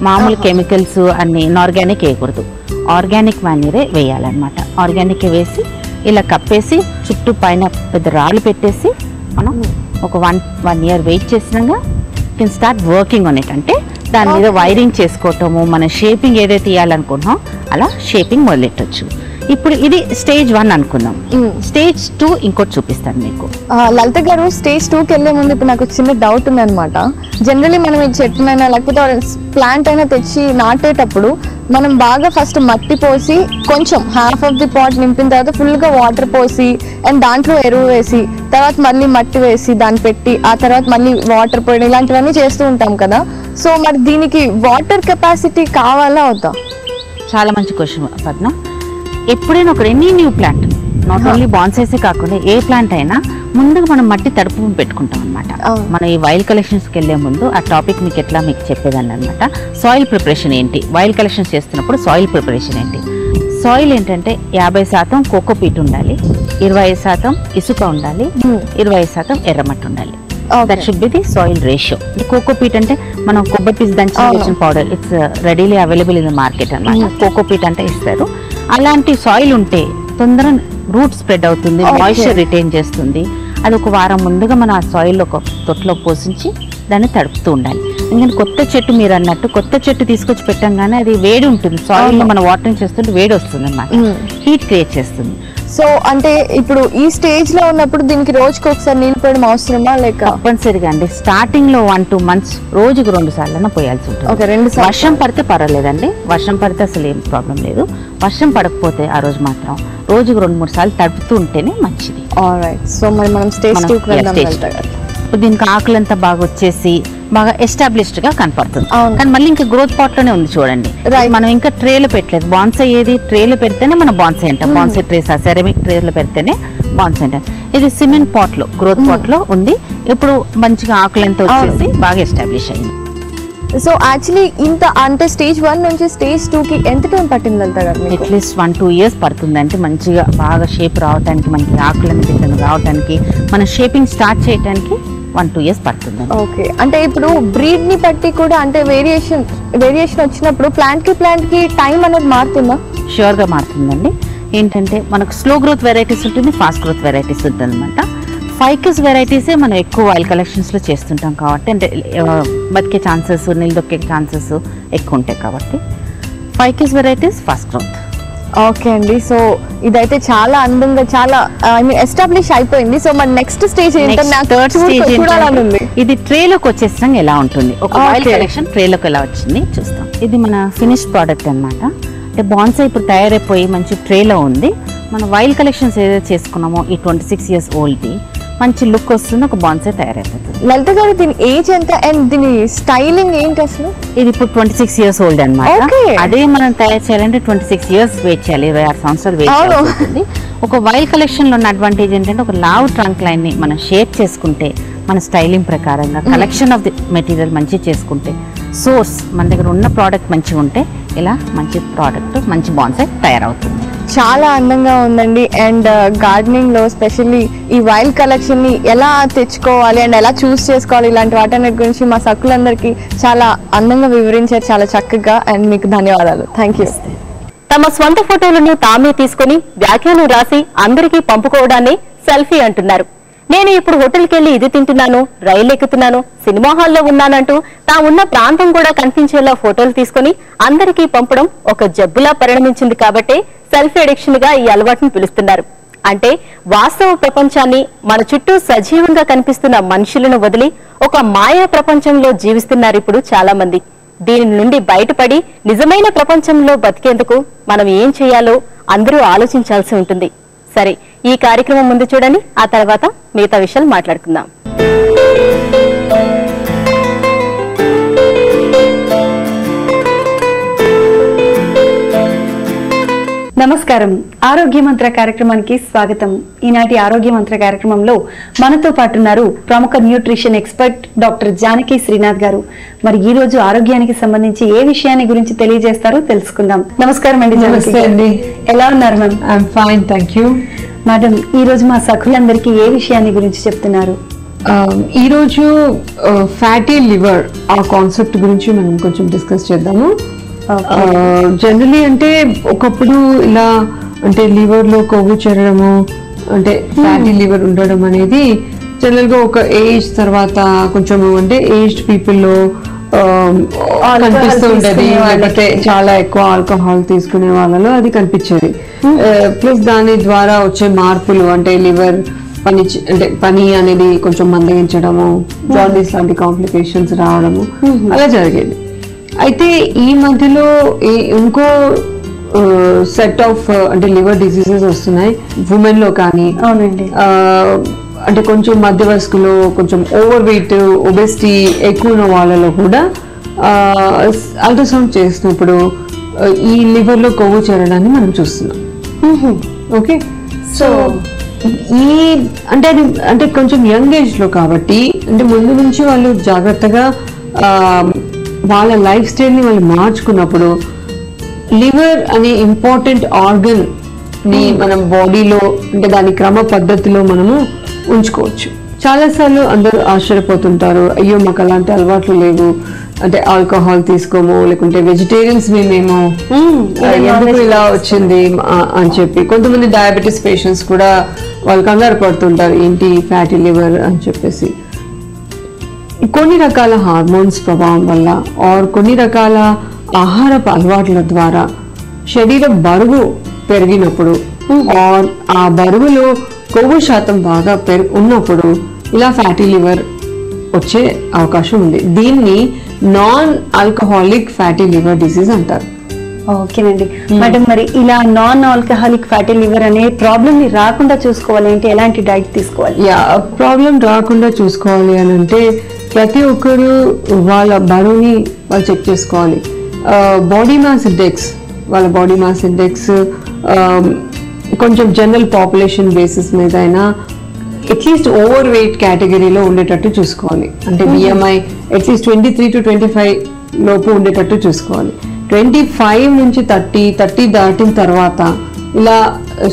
Speaker 6: మామూలు కెమికల్స్ అన్ని ఇన్ఆర్గానిక్ వేయకూడదు, ఆర్గానిక్ మాన్యూరే వేయాలన్నమాట. ఆర్గానిక్ వేసి ఇలా కప్పేసి చుట్టూ పైన పెద్ద రాళ్ళు పెట్టేసి మనం ఒక 1 year వెయిట్ చేసినాక can start working on it. అంటే దాని మీద వైరింగ్ చేసుకోవటము, మన షేపింగ్ ఏదైతే ఇవ్వాలనుకుంటున్నాం అలా షేపింగ్ మొదలెట్టచ్చు. ఇప్పుడు ఇది స్టేజ్ 1 అనుకుందాం. స్టేజ్ 2 ఇంకోటి చూపిస్తాను మీకు.
Speaker 5: లలిత గారు, స్టేజ్ 2కి వెళ్ళే ముందు ఇప్పుడు నాకు చిన్న డౌట్ ఉంది అనమాట. జనరలీ మనం ఈ చెట్టునైనా లేకపోతే ప్లాంట్ అయినా తెచ్చి నాటేటప్పుడు మనం బాగా ఫస్ట్ మట్టి పోసి కొంచెం హాఫ్ ఆఫ్ ది పాట్ నింపిన తర్వాత ఫుల్గా వాటర్ పోసి అండ్ దాంట్లో ఎరువు వేసి తర్వాత మళ్ళీ మట్టి వేసి దాన్ని పెట్టి ఆ తర్వాత మళ్ళీ వాటర్ పోయడం ఇలాంటివన్నీ చేస్తూ ఉంటాం కదా. సో మరి దీనికి వాటర్ కెపాసిటీ కావాలా వద్దా?
Speaker 6: చాలా మంచి క్వశ్చన్ పద్మ. ఎప్పుడైనా ఒక any new plant, not only బాన్సైసే కాకుండా ఏ ప్లాంట్ అయినా ముందుగా మనం మట్టి తడుపు పెట్టుకుంటాం అనమాట. మనం ఈ వైల్డ్ కలెక్షన్స్కి వెళ్లే ముందు ఆ టాపిక్ మీకు చెప్పేదాన్ని అనమాట. సాయిల్ ప్రిపరేషన్ ఏంటి, వైల్డ్ కలెక్షన్స్ చేస్తున్నప్పుడు సాయిల్ ప్రిపరేషన్ ఏంటి. సాయిల్ ఏంటంటే 50% కోకోపీట్ ఉండాలి, 25% ఇసుక ఉండాలి, 25% ఎర్రమట్టి ఉండాలి. That should be the soil ratio. Cocopeat అంటే మనం కొబ్బరి పీస్ దంచిన powder, it's readily available in the market అనమాట. కోకోపీట్ అంటే ఇస్తారు. అలాంటి సాయిల్ ఉంటే తొందరగా రూట్ స్ప్రెడ్ అవుతుంది, మాయిశ్చర్ రిటైన్ చేస్తుంది. అది ఒక వారం ముందుగా మన ఆ సాయిల్ ఒక తొట్లో పోసించి దాన్ని తడుపుతూ ఉండాలి. ఎందుకంటే కొత్త చెట్టు, మీరు అన్నట్టు కొత్త చెట్టు తీసుకొచ్చి పెట్టంగానే అది వేడి ఉంటుంది, సాయిల్లో మనం వాటరింగ్ చేస్తుంటే వేడి వస్తుంది అన్నమాట, హీట్ క్రియేట్ చేస్తుంది.
Speaker 5: సో అంటే ఇప్పుడు ఈ స్టేజ్ లో ఉన్నప్పుడు దీనికి రోజుకి ఒకసారి నీళ్ళు పోయడం అవసరమా లేక?
Speaker 6: తప్పనిసరిగా అండి. స్టార్టింగ్ లో 1-2 months రోజుకు 2 సార్లు పోయాల్సి ఉంటుంది. వర్షం పడితే పర్వాలేదండి, వర్షం పడితే అసలు ఏం ప్రాబ్లం లేదు. వర్షం పడకపోతే ఆ రోజు మాత్రం రోజుకు 2-3 సార్లు తడుపుతూ ఉంటేనే మంచిది.
Speaker 5: సో మరి మనం స్టేజ్ 2కి వెళ్దాం.
Speaker 6: దీనికి ఆకులంతా బాగా వచ్చేసి బాగా ఎస్టాబ్లిష్డ్ గా కనపడుతుంది. కానీ మళ్ళీ ఇంకా గ్రోత్ పాట్ లోనే ఉంది చూడండి. మనం ఇంకా ట్రేలో పెట్టలేదు. బాన్సై ఏది ట్రేలో పెడితేనే మనం బాన్సై అంటాం. బాన్సై ట్రేస్, సెరమిక్ ట్రేలో పెడితేనే బాన్సై అంటాం. ఇది సిమెంట్ పాట్ లో, గ్రోత్ పాట్ లో ఉంది. ఇప్పుడు మంచిగా ఆకులంతా వచ్చేసి బాగా ఎస్టాబ్లిష్ అయింది.
Speaker 5: సో యాక్చువల్లీ ఇంత అంటే స్టేజ్ 1 నుంచి స్టేజ్ 2కి ఎంత టైం పట్టింది వెళ్తా కదా?
Speaker 6: అట్లీస్ట్ 1-2 years పడుతుంది. అంటే మంచిగా బాగా షేప్ రావడానికి, మనకి ఆకులన్నీ రావడానికి, మన షేపింగ్ స్టార్ట్ చేయడానికి 1-2 years పడుతుందండి.
Speaker 5: ఓకే, అంటే ఇప్పుడు బ్రీడ్ ని బట్టి కూడా అంటే వేరియేషన్ వచ్చినప్పుడు ప్లాంట్ కి టైం అనేది మారుతుందా?
Speaker 6: ష్యూర్గా మారుతుందండి. ఏంటంటే మనకు స్లో గ్రోత్ వెరైటీస్ ఉంటుంది, ఫాస్ట్ గ్రోత్ వెరైటీస్ ఉంటుంది అనమాట. ఫైకస్ వెరైటీసే మనం ఎక్కువ వైల్డ్ కలెక్షన్స్లో చేస్తుంటాం కాబట్టి, అంటే బతికే ఛాన్సెస్, నిలదొక్కే ఛాన్సెస్ ఎక్కువ ఉంటాయి కాబట్టి Ficus varieties fast growth.
Speaker 5: Okay అండి, సో ఇదైతే చాలా అందంగా చాలా ఎస్టాబ్లిష్ అయిపోయింది. సో మన నెక్స్ట్ స్టేజ్
Speaker 6: థర్డ్ స్టేజ్ ఇది ట్రేలోకి వచ్చేసాం ఎలా ఉంటుంది, ఒక వైల్డ్ కలెక్షన్ ట్రేలోకి ఎలా వచ్చింది చూస్తాం. ఇది మన ఫినిష్డ్ ప్రోడక్ట్ అన్నమాట. అంటే బాన్సై ఇప్పుడు తయారైపోయి మంచి ట్రేలో ఉంది. మన వైల్డ్ కలెక్షన్స్ ఏదైతే చేసుకున్నామో ఈ 26 years ఓల్డ్ది మంచి లుక్ వస్తుంది, ఒక బాన్సై తయారైపోతుంది.
Speaker 5: లలిత గారు దీని ఏజ్ ఎంత అండ్ దీని స్టైలింగ్ ఏంటి అసలు?
Speaker 6: ఇది ఇప్పుడు 26 years ఓల్డ్ అనమాట. అదే మనం తయారు చేయాలంటే 26 years వెయిట్ చేయాలి, 26 సంవత్సరాలు వెయిట్ చేయాలి. ఒక వైల్డ్ కలెక్షన్ లో ఉన్న అడ్వాంటేజ్ ఏంటంటే ఒక లావ్ ట్రంక్ లైన్ ని మనం షేప్ చేసుకుంటే మన స్టైలింగ్ ప్రకారంగా కలెక్షన్ ఆఫ్ ది మెటీరియల్ మంచి చేసుకుంటే, సోర్స్ మన దగ్గర ఉన్న ప్రోడక్ట్ మంచిగా ఉంటే ఇలా మంచి ప్రోడక్ట్ మంచి బాన్సై తయారవుతుంది.
Speaker 5: చాలా అందంగా ఉందండి. అండ్ గార్డెనింగ్ లో స్పెషల్లీ ఈ వైల్డ్ కలెక్షన్ ని ఎలా తెచ్చుకోవాలి అండ్ ఎలా చూస్ చేసుకోవాలి ఇలాంటి వాటన్నిటి గురించి మా సక్కులందరికీ చాలా అందంగా వివరించారు, చాలా చక్కగా. అండ్ మీకు ధన్యవాదాలు. Thank you.
Speaker 1: తమ స్వంత ఫోటోలను తామే తీసుకుని వ్యాఖ్యానం రాసి అందరికీ పంపుకోవడాన్ని సెల్ఫీ అంటున్నారు. నేను ఇప్పుడు హోటల్కి వెళ్లి ఇది తింటున్నాను, రైలు ఎక్కుతున్నాను, సినిమా హాల్లో ఉన్నానంటూ తామున్న ప్రాంతం కూడా కనిపించేలా ఫోటోలు తీసుకుని అందరికీ పంపడం ఒక జబ్బులా పరిణమించింది కాబట్టే సెల్ఫీ అడిక్షన్ గా ఈ అలవాటును పిలుస్తున్నారు. అంటే వాస్తవ ప్రపంచాన్ని, మన చుట్టూ సజీవంగా కనిపిస్తున్న మనుషులను వదిలి ఒక మాయా ప్రపంచంలో జీవిస్తున్నారు ఇప్పుడు చాలా మంది. దీని నుండి బయటపడి నిజమైన ప్రపంచంలో బతికేందుకు మనం ఏం చేయాలో అందరూ ఆలోచించాల్సి ఉంటుంది. సరే, ఈ కార్యక్రమం ముందు చూడండి, ఆ తర్వాత మిగతా విషయాలు మాట్లాడుకుందాం.
Speaker 2: నమస్కారం, ఆరోగ్య మంత్ర కార్యక్రమానికి స్వాగతం. ఈనాటి ఆరోగ్య మంత్ర కార్యక్రమంలో మనతో పాటున్నారు ప్రముఖ nutrition expert doctor Janaki Srinath గారు. మరి ఈ రోజు ఆరోగ్యానికి సంబంధించి ఏ విషయాన్ని గురించి తెలియజేస్తారో తెలుసుకుందాం. నమస్కారం అండి జానకి. ఎలా ఉన్నారు ma'am?
Speaker 7: I'm fine, thank you.
Speaker 2: Madam, ఈ రోజు మా సఖులందరికీ ఏ విషయాన్ని గురించి చెప్తున్నారు?
Speaker 7: ఈరోజు ఫ్యాటీ లివర్ ఆ కాన్సెప్ట్ గురించి మనం కొంచెం డిస్కస్ చేద్దాము. జనరలీ అంటే ఒకప్పుడు ఇలా అంటే లివర్ లో కొవ్వు చేరడము, అంటే ఫ్యాటీ లివర్ ఉండడం అనేది జనరల్ గా ఒక ఏజ్ తర్వాత కొంచెం అంటే ఏజ్డ్ పీపుల్ లో కనిపిస్తూ ఉండేది, లేకపోతే చాలా ఎక్కువ ఆల్కహాల్ తీసుకునే వాళ్ళలో అది కనిపించేది. ప్లస్ దాని ద్వారా వచ్చే మార్పులు అంటే లివర్ పని అనేది కొంచెం మందగించడము, జాండీస్ లాంటి కాంప్లికేషన్స్ రావడము అలా జరిగేది. అయితే ఈ మధ్యలో ఇంకో సెట్ ఆఫ్ అంటే లివర్ డిసీజెస్ వస్తున్నాయి ఉమెన్ లో కానీ. అంటే కొంచెం మధ్య వయస్కులో కొంచెం ఓవర్ వెయిట్, ఒబెసిటీ ఎక్కువ ఉన్న వాళ్ళలో కూడా అల్ట్రాసౌండ్ చేసినప్పుడు ఈ లివర్ లో కొవ్వు చేరడాన్ని మనం చూస్తున్నాం. ఓకే, సో ఈ అంటే కొంచెం యంగ్ ఏజ్ లో కాబట్టి అంటే ముందు నుంచి వాళ్ళు జాగ్రత్తగా వాళ్ళ లైఫ్ స్టైల్ ని వాళ్ళు మార్చుకున్నప్పుడు లివర్ అనే ఇంపార్టెంట్ ఆర్గన్ ని మనం బాడీలో అంటే దాని క్రమ పద్ధతిలో మనము ఉంచుకోవచ్చు. చాలాసార్లు అందరూ ఆశ్చర్యపోతుంటారు, అయ్యో మాకు అలాంటి అలవాట్లు లేవు, అంటే ఆల్కహాల్ తీసుకోము, లేకుంటే వెజిటేరియన్స్ మేము ఎందుకు ఇలా వచ్చింది అని చెప్పి. కొంతమంది డయాబెటీస్ పేషెంట్స్ కూడా వాళ్ళు కంగారు పడుతుంటారు, ఏంటి ఫ్యాటీ లివర్ అని చెప్పేసి. కొన్ని రకాల హార్మోన్స్ ప్రభావం వల్ల ఆర్ కొన్ని రకాల ఆహారపు అలవాట్ల ద్వారా శరీరం బరువు పెరిగినప్పుడు ఆర్ ఆ బరువులో కొవ్వు శాతం బాగా ఉన్నప్పుడు ఇలా ఫ్యాటీ లివర్ వచ్చే అవకాశం ఉంది. దీన్ని non alcoholic fatty liver disease అంటారు.
Speaker 2: ఓకేనండి మేడం, మరి ఇలా నాన్ ఆల్కహాలిక్ ఫ్యాటీ లివర్ అనే ప్రాబ్లం ని రాకుండా చూసుకోవాలి అంటే ఎలాంటి డైట్ తీసుకోవాలి?
Speaker 7: ప్రాబ్లం రాకుండా చూసుకోవాలి అని అంటే ప్రతి ఒక్కరు వాళ్ళ బరువుని వాళ్ళు చెక్ చేసుకోవాలి. బాడీ మాస్ ఇండెక్స్ కొంచెం జనరల్ పాపులేషన్ బేసిస్ మీద అయినా అట్లీస్ట్ ఓవర్ వెయిట్ కేటగిరీలో ఉండేటట్టు చూసుకోవాలి. అంటే బిఎంఐ అట్లీస్ట్ 23 to 25 లోపు ఉండేటట్టు చూసుకోవాలి. 25 నుంచి 30 దాటిన తర్వాత ఇలా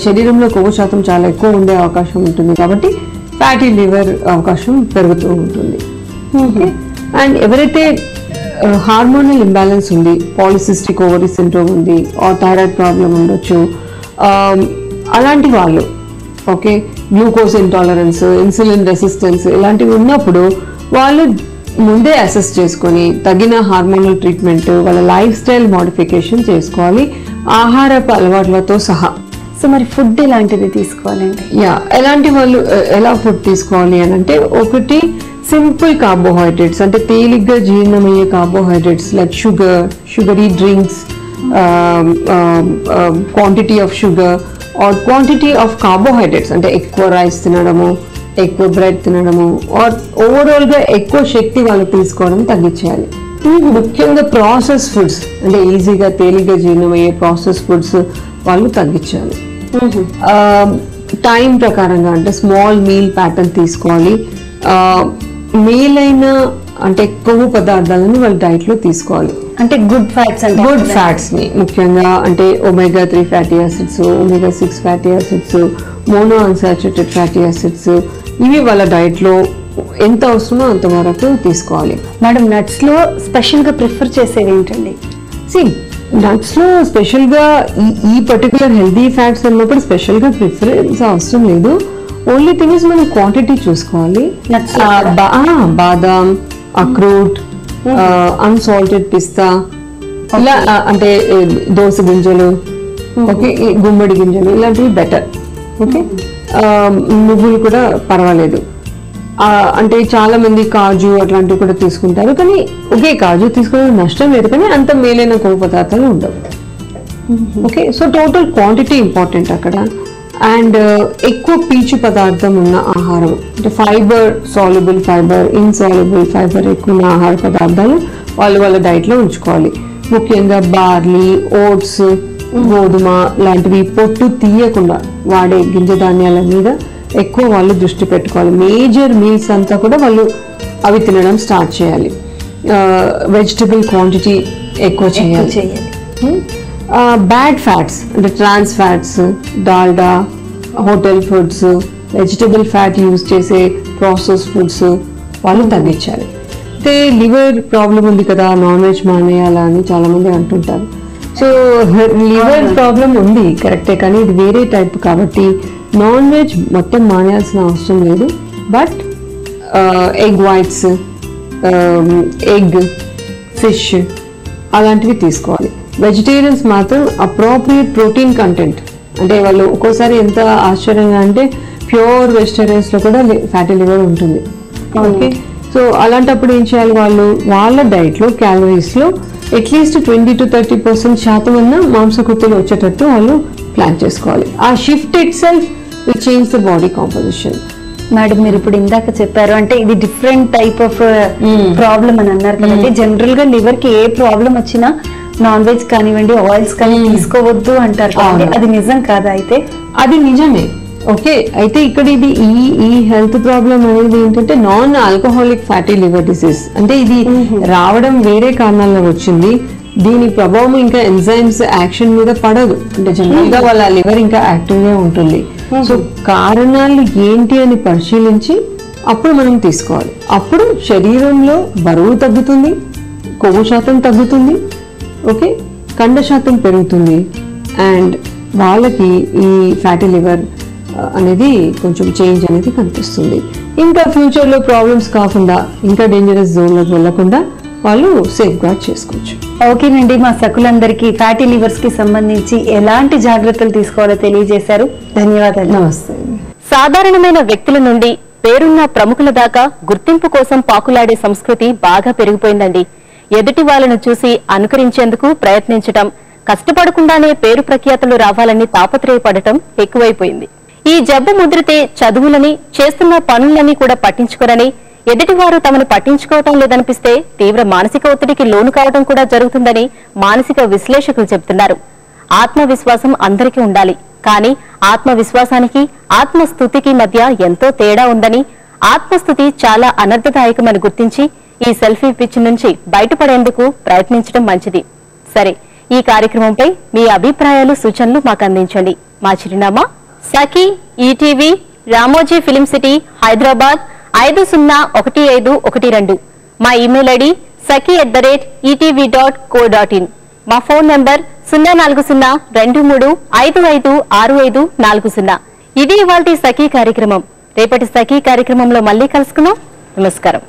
Speaker 7: శరీరంలో కొవ్వు శాతం చాలా ఎక్కువ ఉండే అవకాశం ఉంటుంది. కాబట్టి ఫ్యాటీ లివర్ అవకాశం పెరుగుతూ ఉంటుంది. అండ్ ఎవరైతే హార్మోనల్ ఇంబ్యాలెన్స్ ఉంది, పాలిసిస్టిక్ ఓవరీ సిండ్రోమ్ ఉంది, థైరాయిడ్ ప్రాబ్లం ఉండొచ్చు, అలాంటి వాళ్ళు okay glucose intolerance, insulin resistance ఇలాంటివి ఉన్నప్పుడు వాళ్ళు ముందే అసెస్ చేసుకొని తగిన హార్మోనల్ ట్రీట్మెంట్, వాళ్ళ లైఫ్ స్టైల్ మోడిఫికేషన్ చేసుకోవాలి ఆహారపు అలవాట్లతో సహా.
Speaker 2: సో మరి ఫుడ్ ఎలాంటిది తీసుకోవాలండి?
Speaker 7: ఎలాంటి వాళ్ళు ఎలా ఫుడ్ తీసుకోవాలి అని అంటే, ఒకటి సింపుల్ కార్బోహైడ్రేట్స్ అంటే తేలిగ్గా జీర్ణమయ్యే carbohydrates like sugary drinks, quantity of sugar or quantity of carbohydrates అంటే ఎక్కువ రైస్ తినడము, ఎక్కువ బ్రెడ్ తినడము ఆర్ ఓవరాల్ గా ఎక్కువ శక్తి వాళ్ళు తీసుకోవడం తగ్గించేయాలి. ముఖ్యంగా ప్రాసెస్ ఫుడ్స్ అంటే ఈజీగా తేలిగ్గా జీర్ణమయ్యే ప్రాసెస్ ఫుడ్స్ వాళ్ళు తగ్గించాలి. టైం ప్రకారంగా అంటే స్మాల్ మీల్ ప్యాటర్న్ తీసుకోవాలి. మేలైన అంటే కొవ్వు పదార్థాలను వాళ్ళ డైట్ లో తీసుకోవాలి.
Speaker 2: అంటే గుడ్ ఫ్యాట్స్
Speaker 7: ని ముఖ్యంగా అంటే omega 3 fatty acids, omega 6 fatty acids, mono unsaturated fatty acids ఇవి వాళ్ళ డైట్ లో ఎంత అవసరమో అంతవరకు తీసుకోవాలి.
Speaker 2: మేడం నట్స్ లో స్పెషల్ గా ప్రిఫర్ చేసేది ఏంటండి?
Speaker 7: నట్స్ లో స్పెషల్ గా ఈ పర్టికులర్ హెల్దీ ఫ్యాట్స్ అన్నప్పుడు స్పెషల్ గా ప్రిఫరెన్స్ అవసరం లేదు. ఓన్లీ థింగ్ ఇస్ మనం క్వాంటిటీ చూసుకోవాలి. బాదాం, అక్రూట్, అన్సాల్టెడ్ పిస్తా ఇలా అంటే దోస గింజలు, ఓకే గుమ్మడి గింజలు ఇలాంటివి బెటర్. ఓకే నువ్వులు కూడా పర్వాలేదు. అంటే చాలా మంది కాజు అట్లాంటివి కూడా తీసుకుంటారు, కానీ ఒకే కాజు తీసుకోవడం నష్టం లేదు, కానీ అంత మేలైన కొవ్వు పదార్థాలు ఉండవు. Okay so total quantity important అక్కడ. అండ్ ఎక్కువ పీచు పదార్థం ఉన్న ఆహారం అంటే fibre, soluble fibre, insoluble fibre ఎక్కువ ఉన్న ఆహార పదార్థాలు వాళ్ళ డైట్ లో ఉంచుకోవాలి. ముఖ్యంగా బార్లీ, ఓట్స్, గోధుమ లాంటివి పొట్టు తీయకుండా వాడే గింజ ధాన్యాల మీద ఎక్కువ వాళ్ళు దృష్టి పెట్టుకోవాలి. మేజర్ మీల్స్ అంతా కూడా వాళ్ళు అవి తినడం స్టార్ట్ చేయాలి. వెజిటబుల్ క్వాంటిటీ ఎక్కువ చేయాలి. బ్యాడ్ ఫ్యాట్స్ అంటే trans fats, Dalda, hotel foods, vegetable fat use చేసే ప్రాసెస్ ఫుడ్స్ వాళ్ళు తగ్గించాలి. అయితే లివర్ ప్రాబ్లం ఉంది కదా, నాన్ వెజ్ మానేయాలా అని చాలా మంది అంటుంటారు. సో లివర్ ప్రాబ్లం ఉంది కరెక్టే, కానీ ఇది వేరే టైప్ కాబట్టి నాన్ వెజ్ మొత్తం మానేయాల్సిన అవసరం లేదు. But egg whites, egg, fish అలాంటివి తీసుకోవాలి. వెజిటేరియన్స్ మాత్రం అప్రోప్రియేట్ ప్రోటీన్ కంటెంట్ అంటే వాళ్ళు ఒక్కోసారి ఎంత ఆశ్చర్యంగా అంటే ప్యూర్ వెజిటేరియన్స్ లో కూడా ఫ్యాటీ లివర్ ఉంటుంది. ఓకే సో అలాంటప్పుడు ఏం చేయాలి, వాళ్ళు వాళ్ళ డైట్ లో క్యాలరీస్ లో అట్లీస్ట్ 20 to 30% శాతం ఉన్న మాంసకృతులు వచ్చేటట్టు వాళ్ళు ప్లాన్ చేసుకోవాలి. ఆ shift it self will change the body composition.
Speaker 2: Madam మీరు ఇప్పుడు ఇందాక చెప్పారు అంటే ఇది డిఫరెంట్ టైప్ ఆఫ్ ప్రాబ్లం అని అన్నారు కదండి. జనరల్ గా లివర్ కి ఏ ప్రాబ్లం వచ్చినా నాన్ వెజ్ కానివ్వండి, ఆయిల్స్ కానీ తీసుకోవద్దు అంటారు కదండి, అది నిజం కాదా? అయితే
Speaker 7: అది నిజమే. ఓకే అయితే ఇక్కడ ఇది ఈ హెల్త్ ప్రాబ్లం అనేది ఏంటంటే non alcoholic fatty liver disease. అంటే ఇది రావడం వేరే కారణాల్లో వచ్చింది. దీని ప్రభావం ఇంకా ఎంజైమ్స్ యాక్షన్ మీద పడదు. అంటే జనరల్ గా వాళ్ళ లివర్ ఇంకా యాక్టివ్ గా ఉంటుంది. సో కారణాలు ఏంటి అని పరిశీలించి అప్పుడు మనం తీసుకోవాలి. అప్పుడు శరీరంలో బరువు తగ్గుతుంది, కొవ్వు శాతం తగ్గుతుంది, ఓకే కండ శాతం పెరుగుతుంది, అండ్ వాళ్ళకి ఈ ఫ్యాటీ లివర్ అనేది కొంచెం చేంజ్ అనేది కనిపిస్తుంది. ఇంకా ఫ్యూచర్ లో ప్రాబ్లమ్స్ కాకుండా ఇంకా డేంజరస్ జోన్ లోకి వెళ్లకుండా వాళ్ళు సేఫ్ గార్డ్ చేసుకోవచ్చు.
Speaker 2: ఓకేనండి, మా సకులందరికీ ఫ్యాటీ లివర్స్ కి సంబంధించి ఎలాంటి జాగ్రత్తలు తీసుకోవాలో తెలియజేశారు. ధన్యవాదాలు.
Speaker 7: నమస్తే.
Speaker 1: సాధారణమైన వ్యక్తుల నుండి పేరున్న ప్రముఖుల దాకా గుర్తింపు కోసం పాకులాడే సంస్కృతి బాగా పెరిగిపోయిందండి. ఎదుటి వాళ్ళను చూసి అనుకరించేందుకు ప్రయత్నించటం, కష్టపడకుండానే పేరు ప్రఖ్యాతులు రావాలని తాపత్రయపడటం ఎక్కువైపోయింది. ఈ జబ్బు ముదిరితే చదువులని, చేస్తున్న పనులని కూడా పట్టించుకోరని, ఎదుటివారు తమను పట్టించుకోవటం లేదనిపిస్తే తీవ్ర మానసిక ఒత్తిడికి లోను కావడం కూడా జరుగుతుందని మానసిక విశ్లేషకులు చెబుతున్నారు. ఆత్మవిశ్వాసం అందరికీ ఉండాలి, కానీ ఆత్మవిశ్వాసానికి ఆత్మస్తుతికి మధ్య ఎంతో తేడా ఉందని, ఆత్మస్తుతి చాలా అనర్థదాయకమని గుర్తించి ఈ సెల్ఫీ పిచ్ నుంచి బయటపడేందుకు ప్రయత్నించడం మంచిది. సరే, ఈ కార్యక్రమంపై మీ అభిప్రాయాలు, సూచనలు మాకు అందించండి. మా చిరునామా సఖీ ETV, Ramoji film city, Hyderabad 501512. మా ఇమెయిల్ ఐడి saki@etv.co.in. మా ఫోన్ నంబర్ 04023556540. ఇది ఇవాల్టి సఖీ కార్యక్రమం. రేపటి సఖీ కార్యక్రమంలో మళ్ళీ కలుసుకుందాం. నమస్కారం.